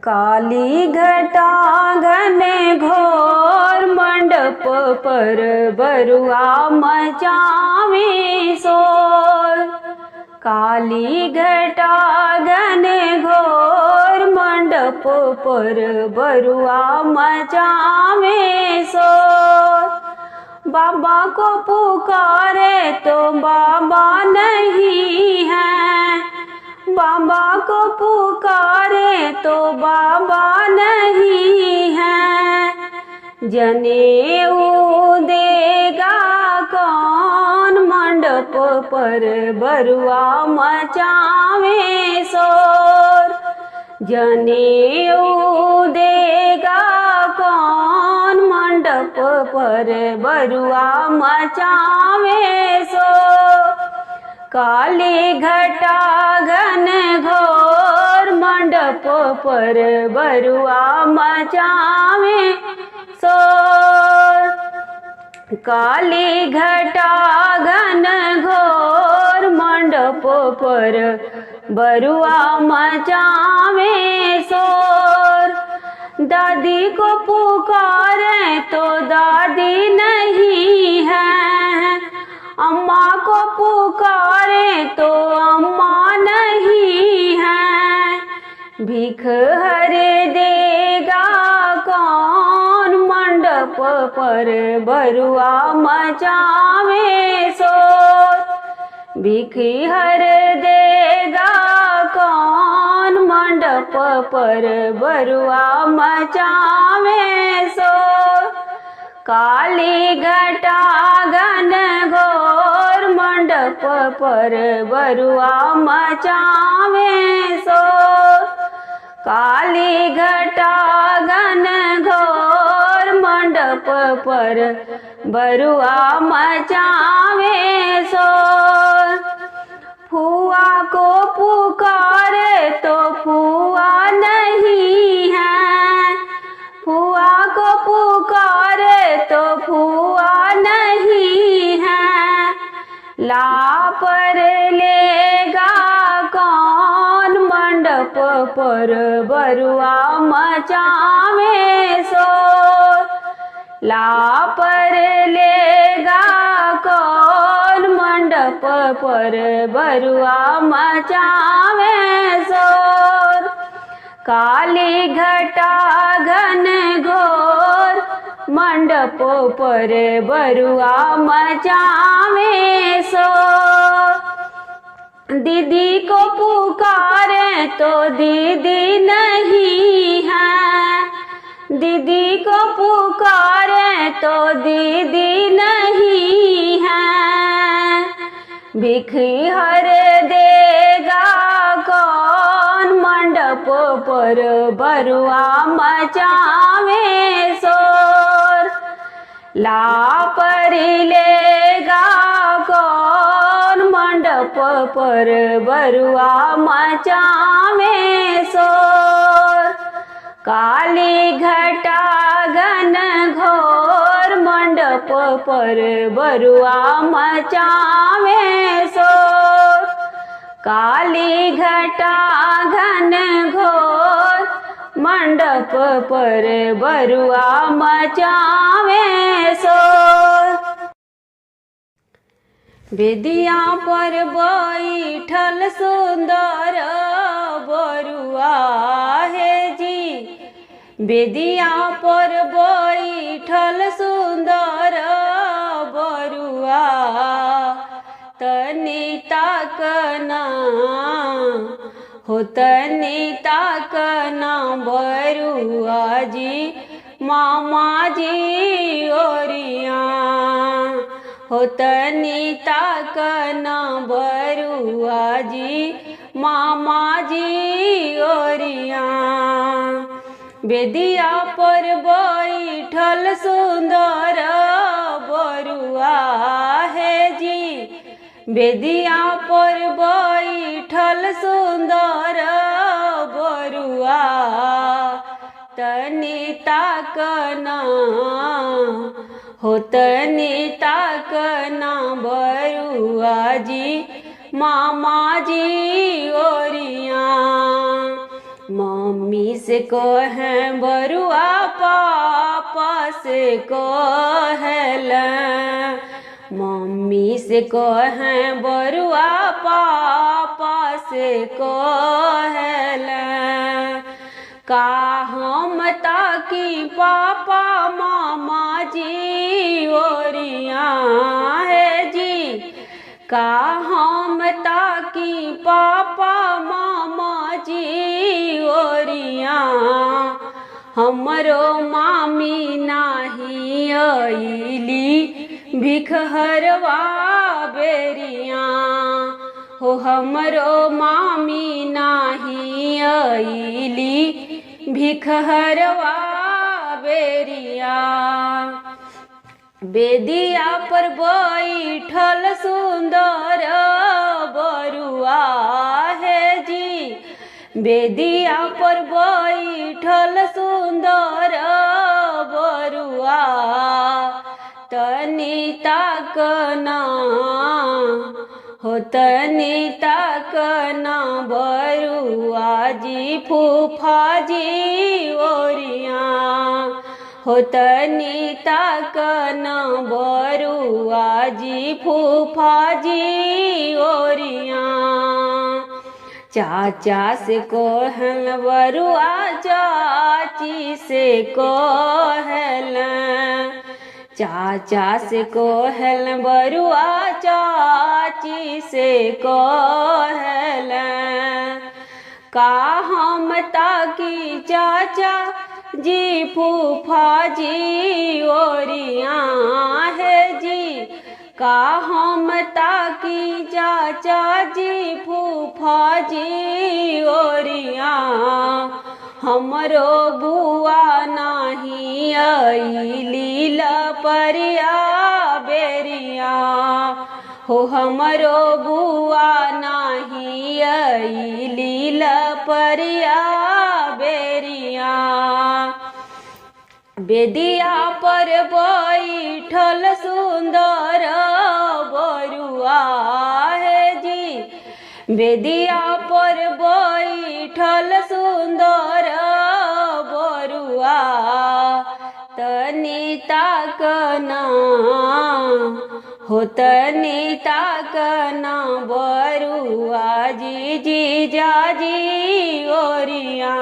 काली घटा घने घोर मंडप पर बरुआ मचावे शोर। काली घटा घने घोर मंडप पर बरुआ मचावे शोर। बाबा को पुकारे तो बाबा नहीं है, बाबा को पुकारे तो बाबा नहीं है। जनेऊ देगा कौन मंडप पर बरुआ मचावे शोर। जनेऊ देगा कौन मंडप पर बरुआ मचावे शोर। काली घटा घन घोर मंडप पर बरुआ मचावे शोर। काली घटा घन घोर मंडप पर बरुआ मचावे शोर। दादी को पुकारे तो दादी नहीं है, अम्मा को पुकारे तो अम्मा नहीं है। भीख हर देगा कौन मंडप पर बरुआ मचावे शोर। भीख हर देगा कौन मंडप पर बरुआ मचावे शोर। काली घटा घन घोर मंडप पर बरुआ मचावे शोर। काली घटा घन घोर मंडप पर बरुआ मचावे शोर। फुआ को पुकारे तो फुआ नहीं है, फुआ को पुकारे तो फुआ नहीं है। लापर लेगा कौन मंडप पर बरुआ मचावे शोर। लापर लेगा कौन मंडप पर बरुआ मचावे शोर। काली घटा घन घोर मंडप पर बरुआ मचावे शोर। दीदी को पुकारे तो दीदी नहीं है, दीदी को पुकारे तो दीदी नहीं है। भीख हर देगा कौन मंडप पर बरुआ मचावे शोर। लापर लेगा कौन मंडप पर बरुआ मचावे शोर। काली घटा घन घोर मंडप पर बरुआ मचावे शोर। काली घटा घन घोर मंडप पर बरुआ मचावे शोर। बेदिया पर बैठल सुंदर बरुआ है जी। बेदिया पर बैठल सुंदर बरुआ तनी ताकना हो, तनी ताकना बरुआ जी मामा जी ओरिया हो। तनी ताकना बरुआ जी मामा जी ओरिया। बेदिया पर बैठल सुंदर बरुआ है जी। बेदिया पर बैठल सुंदर बरुआ तनी ताकना हो, तनी ताकना बरुआ जी मामा जी ओरिया। मम्मी से कहे बरुआ पापा से कहला, मम्मी से कहे बरुआ पापा से कहला। का हम ताकि पापा मामा जी ओरिया है जी, का हम ताकि पापा मामा जी ओरिया। हमरो मामी नाही अइली भिखहरवा बेरिया हो, हमरो मामी नाही अइली भिखहरवा बेरिया। बेदिया पर बैठल सुंदर बरुआ है जी, बेदिया पर बैठल सुंदर बरुआ। तनी ताकना हो तनी ताकना बरुआ जी फूफा जी ओरिया हो, तनी ताकना बरुआ जी फूफा जी ओरिया। चाचा से कहल बरुआ चाची से कहल, चाचा से कहल बरुआ चाची से कहल। का हम ताकि चाचा जी फूफा जी ओरिया है जी, का हम ताकि चाचा जी फूफा जी ओरिया। हमरो बुआ नाही अइली लपरिया बेरिया हो, हमरो बुआ नाही अइली लपरिया बेरिया। बेदिया पर बैठल सुंदर बरुआ है जी, बेदिया पर बैठल सुंदर बरुआ। तनी ताकना हो तनी ताकना बरुआ जी जीजा जी ओरिया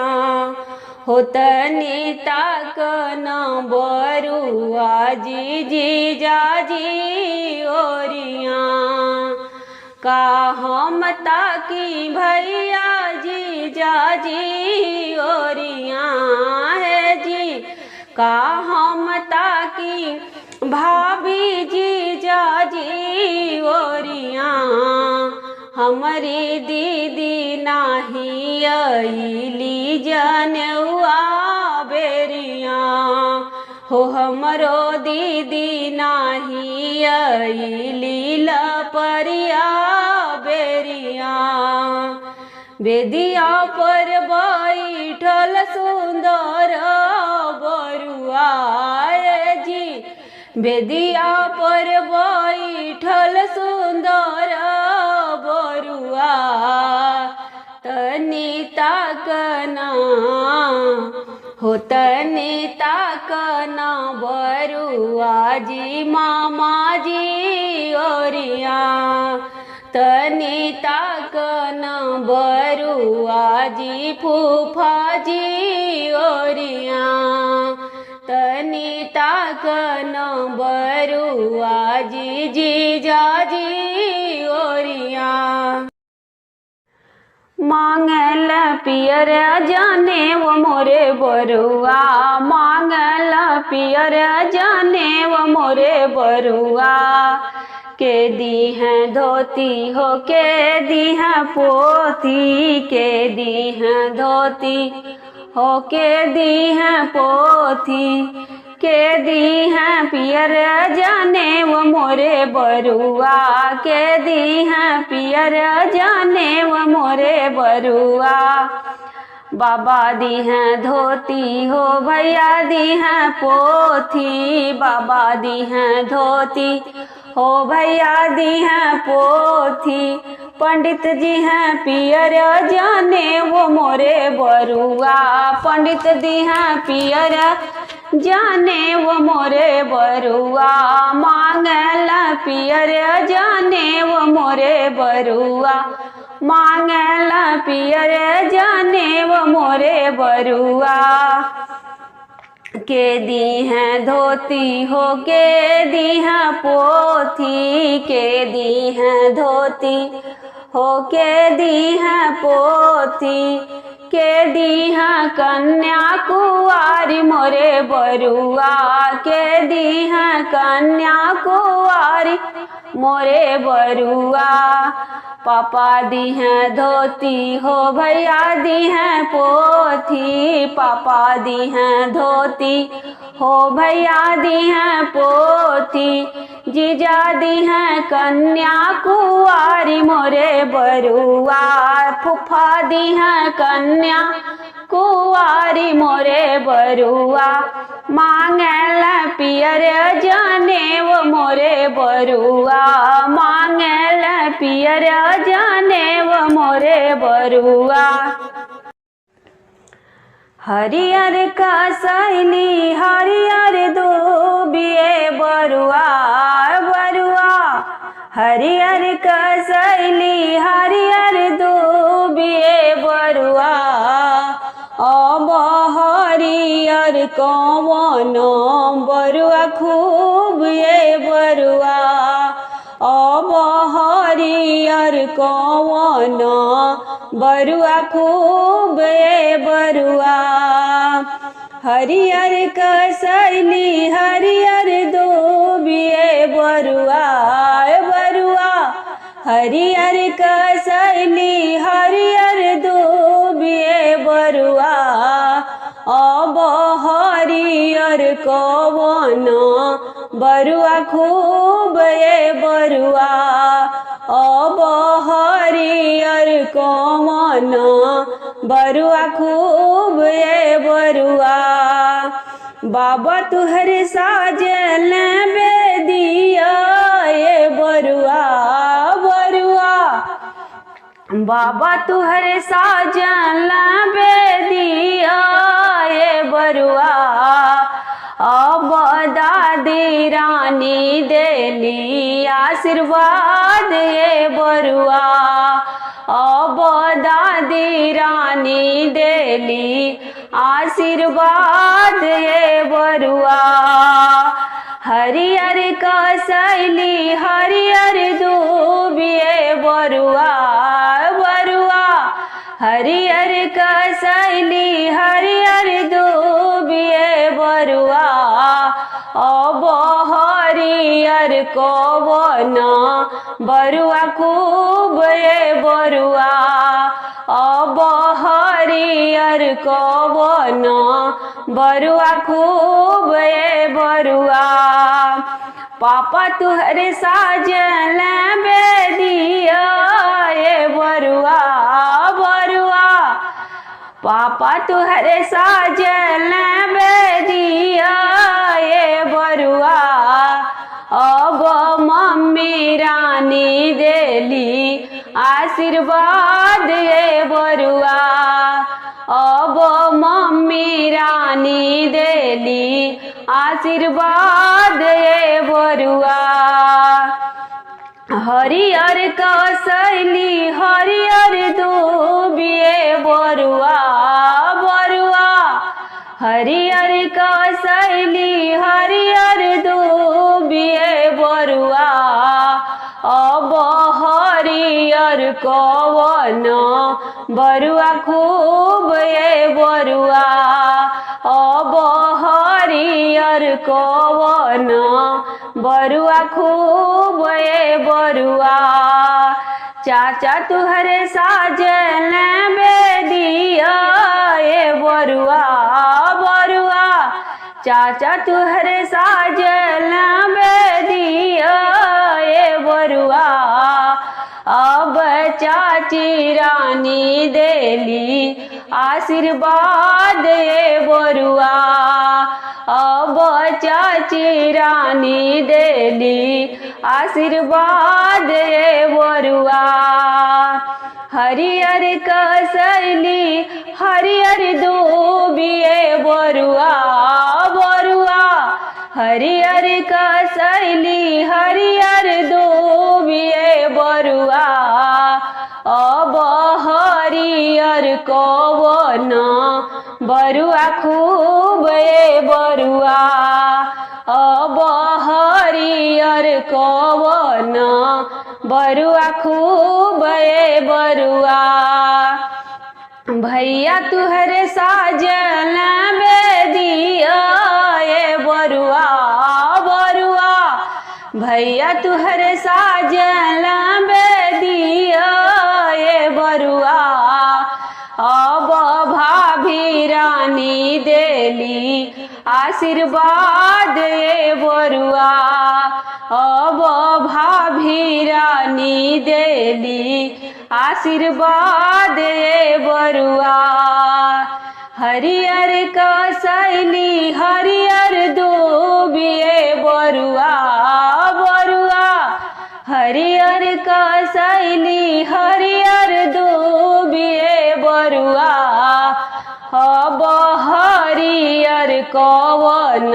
हो, तनी ताकना बरुआ जी जीजा जी ओरिया। का हम ताकि भैया जीजा जी ओरिया है जी, का हम ताकि भाभी जीजा जी ओरिया। हमारी दीदी नाही अइली जनेउआ बेरिया हो, हमरो दीदी नाही अइली लपरिया बेरिया। बेदिया पर बैठल सुंदर बरुआ जी, बेदिया पर बैठल सुंदर बरुआ। तनी ताकना हो तनी ताकना बरुआ जी मामा जी ओरिया, तनी ताकना बरुआ जी फूफा जी ओरिया, तनी ताकना बरुआ जी जीजा जी ओरिया। मांगल पियर जाने वो मोरे बरुआ, मांगल पियर जाने वो मोरे बरुआ। के दी हैं धोती हो के दी हैं पोती, के दी हैं धोती हो के दी हैं पोथी, के दी हैं पियर जाने वो मोरे बरुआ, के दी हैं पियर जाने वो मोरे बरुआ। बाबा दी हैं धोती हो भैया दी हैं पोथी, बाबा दी हैं धोती हो भैया दी हैं पोथी, पंडित जी हैं पियर जाने वो मोरे बरुआ, पंडित जी हैं पियर जाने वो मोरे बरुआ, मांगल पियर जाने वो मोरे बरुआ, मांगल पियर जाने वो मोरे बरुआ। के दी हैं धोती हो के दी हैं पोथी, के दी हैं धोती हो के दी हैं पोथी, के दी हैं कन्या कुंवारी मोरे बरुआ, के दी हैं कन्या कुंवारी मोरे बरुआ। पापा दी हैं धोती हो भैया दी हैं पोथी, पापा दी हैं धोती हो भैया दी हैं पोथी, जीजा दी हैं कन्या कुंवारी मोरे बरुआ, फूफा दी हैं कन्या कुंवारी मोरे बरुआ, मांगल पियर जाने वो मोरे बरुआ, मांगल पियर जाने वो मोरे बरुआ। हरियर का सैली हरियर दूबिए बरुआ, बरुआ हरियर का सैली हरियर दूबिए बरुआ, अब हरियर कौन बरुआ खूब ये बरुआ, अब हरियर कौन बरुआ खूब ये बरुआ। हरियर कसैली हरियर दूबिए बरुआ, बरुआ हरियर कसैली हरियर दूबिए बरुआ, अब हरियर कौन बरुआ खूब ये बरुआ, अब हरियर कौन बरुआ खूब ये बरुआ। बाबा तुहरे साजल बेदिया ये बरुआ, बरुआ बाबा तुहरे साजल बेदिया ये बरुआ, अब दादी रानी देली आशीर्वाद ये बरुआ, अब दादी रानी देली आशीर्वाद ये बरुआ। हरियर कसैली हरियर दूबिए बरुआ, बरुआ हरियर कसैली हरियर दूबिए बरुआ, अब हरियर कौन बरुआ खूब ये बरुआ, अब हरियर कौन बरुआ खूब ये बरुआ। पापा तुहरे साजल बेदिया ये बरुआ, बरुआ पापा तुहरे साजल बेदिया ये बरुआ, अब मम्मी रानी देली आशीर्वाद ये बरुआ, अब मम्मी रानी देली आशीर्वाद ये बरुआ। हरियर कसैली हरियर दूबिए बरुआ, बरुआ हरियर कसैली हरियर दूबिए बरुआ, अब हरियर कौन बरुआ खूब ये बरुआ, अब हरियर कौन बरुआ खूब ये बरुआ। चाचा तुहरे साजल बेदिया ये बरुआ, बरुआ चाचा तुहरे साजल बेदिया ये बरुआ, अब चाची रानी देली आशीर्वाद ये बरुआ, अब चाची रानी देली आशीर्वाद ए बरुआ। हरियर कसैली हरियर दूबिए बरुआ बरुआ। हरियर कसैली हरियर दूबिए बरुआ। अब हरियर कवन बरुआ खूब ए बरुआ। अब हरियर कवन बरुआ खूब ए बरुआ। भैया तुहरे साजन बेदिया ए बरुआ बरुआ। भैया तुहरे साजन बेदिया ए बरुआ। अब भाभी रानी देली आशीर्वाद ए बरुआ। अब भाभी रानी देली आशीर्वाद ए बरुआ। हरियर कसैली हरियर दूबिए बरुआ बरुआ। हरियर कसैली हरियर दूबिए बरुआ। अब हरियर कवन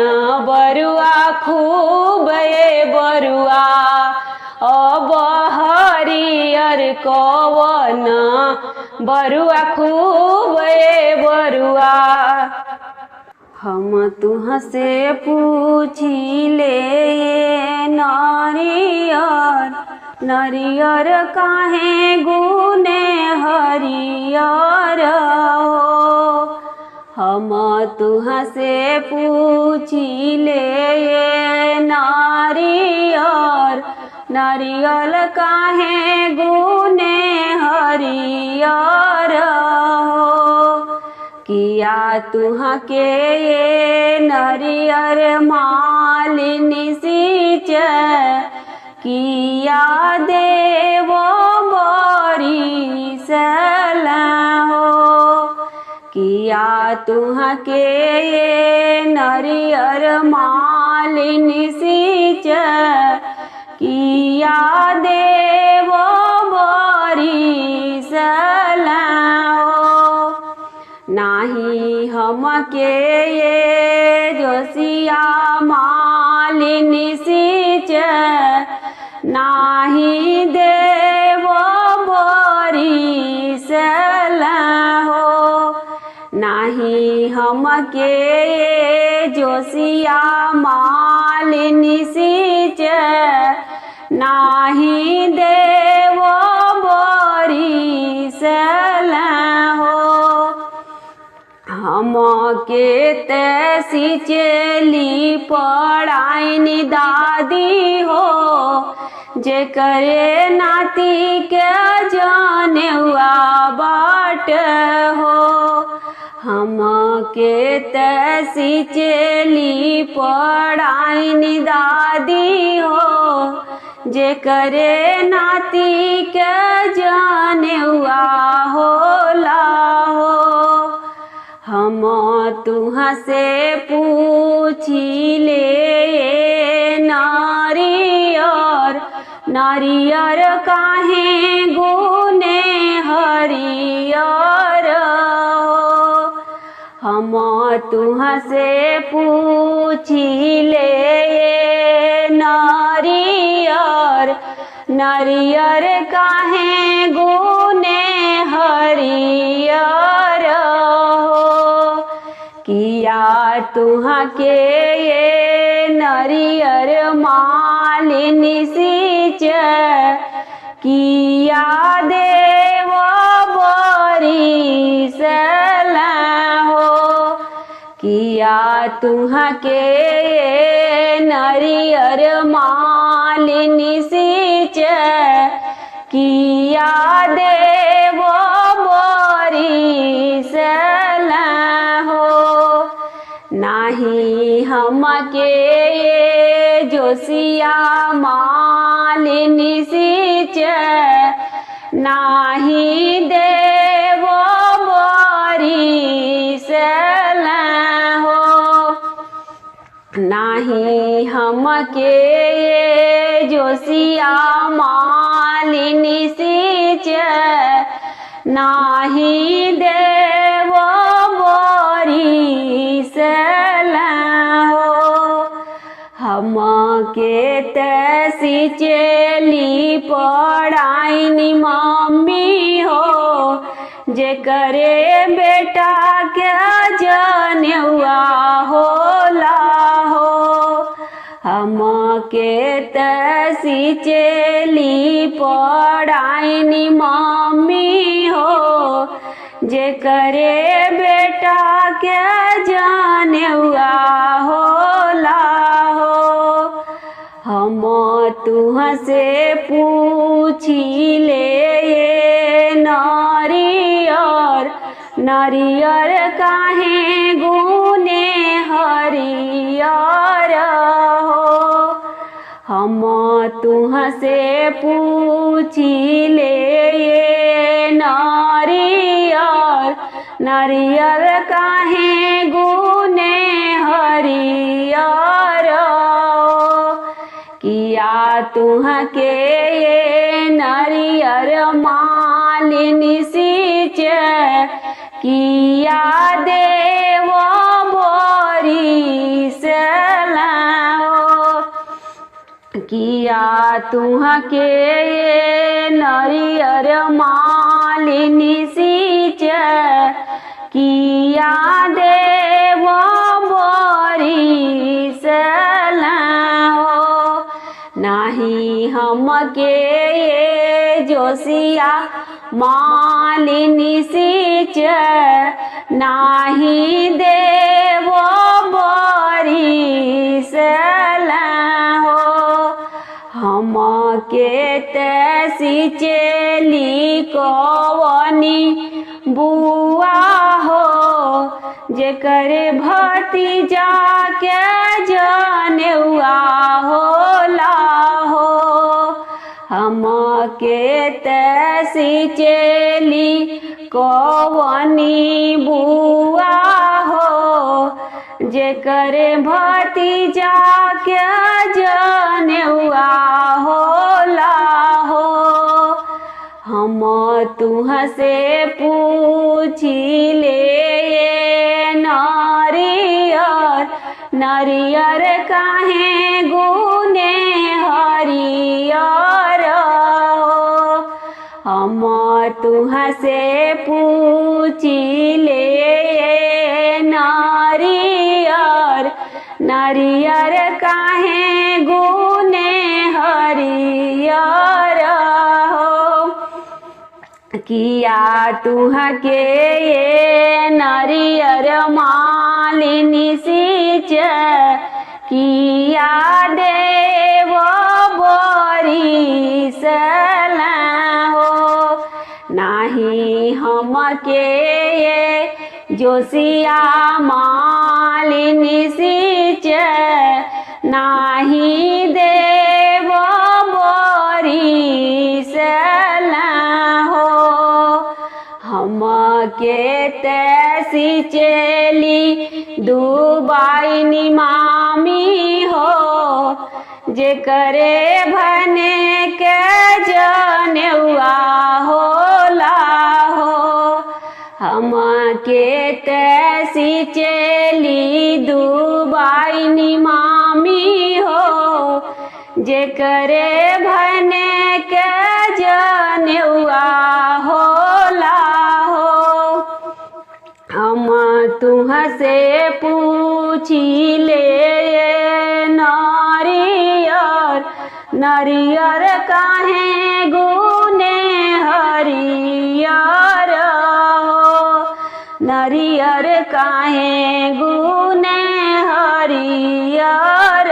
बरुआ खूब ए बरुआ। अब हरियर कवन बरुआ खूब ए बरुआ। हम तुह से पूछिले नारियर नरियर काहे गुने हरियर हो। हम तुह से पूछिले नारियर नारियल काहे गुने हरियर हो। किया तुह के ये नरियर मालिनी सींच किया देव बरी सला हो। किया तुह के ये नरियर मालिनी सींच किया देव बरी सला हो। नाही हमके ये जोसिया मालिनी सींच नाही देव बरी सला हो। नाही हमके ये जोसिया मालिनी सींच नाही देव बरी सला हो। हमके तैसी चली पढ़ाई दादी हो। जे करे नाती के जाने हुआ बाट हो। हमके तैसी चली पढ़ाई दादी हो। जे करे नाती के जाने हुआ होला हो। हम तुह से पूछिले नारियर नारियर काहे गुने हरियर हो। हम तुह से पूछिले नारियर नारियर काहे गुने हरियर हो। किया तुह के ये नरियर मालिनी सींच किया देव बरी सला हो। किया तुह के ये नरियर मालिनी सींच किया देव बरी सला हो। नाही हमके ये जोसिया मालिनी सींच नाही देव बरी सला हो। नाही हमके ये जोशिया मालिनी सींच नाही देव बोरी हो हमके तैसी चेली पढ़ाई मम्मी हो जे करे बेटा क्या जनेवा होला हो हमके तैसी चेली पढ़ाई मम्मी हो जे करे बेटा क्या जनेवा होला हो हम तुह से पूछी ले ये नारियर काहे गुने हरियर हो हम तुह से पूछी ले ये नारियर काहे गुने हरियर किया तुह के ये नारियर मालिनी सींच किया देव बोरी हो किया तुह के ये नारियर मालिनी सींच किया देव बोरी हो नाही हमके ये जोशिया मालिनी सींच नाही देव बोरी हो हमके तैसी चेली कवनी बुआ हो जे करे भतीजा के जनेवा होला हो हमके तैसी चेली कवनी बुआ हो जे करे भतीजा के जनेवा होला हो हम तुह से पूछी ले नारियर काहे गुने हरियर हो हम तुह से पूछी ले नारियर काहे गुने हरियर हो किया तुह के ये नारियर मालिनी सींच किया देव बोरी हो नाही हमके ये जोशिया मालिनी सींच नाही देव बोरी हो हमके तैसी चेली दुबाई मामी हो जे करे भने के जनेवा होला हो हमके तैसी चेली दुबाई मामी हो जे करे भने के जनेवा होला हो हम तुह से पूछी ले नारियर काहे गुने हरियर हो नारियर काहे गुने हरियर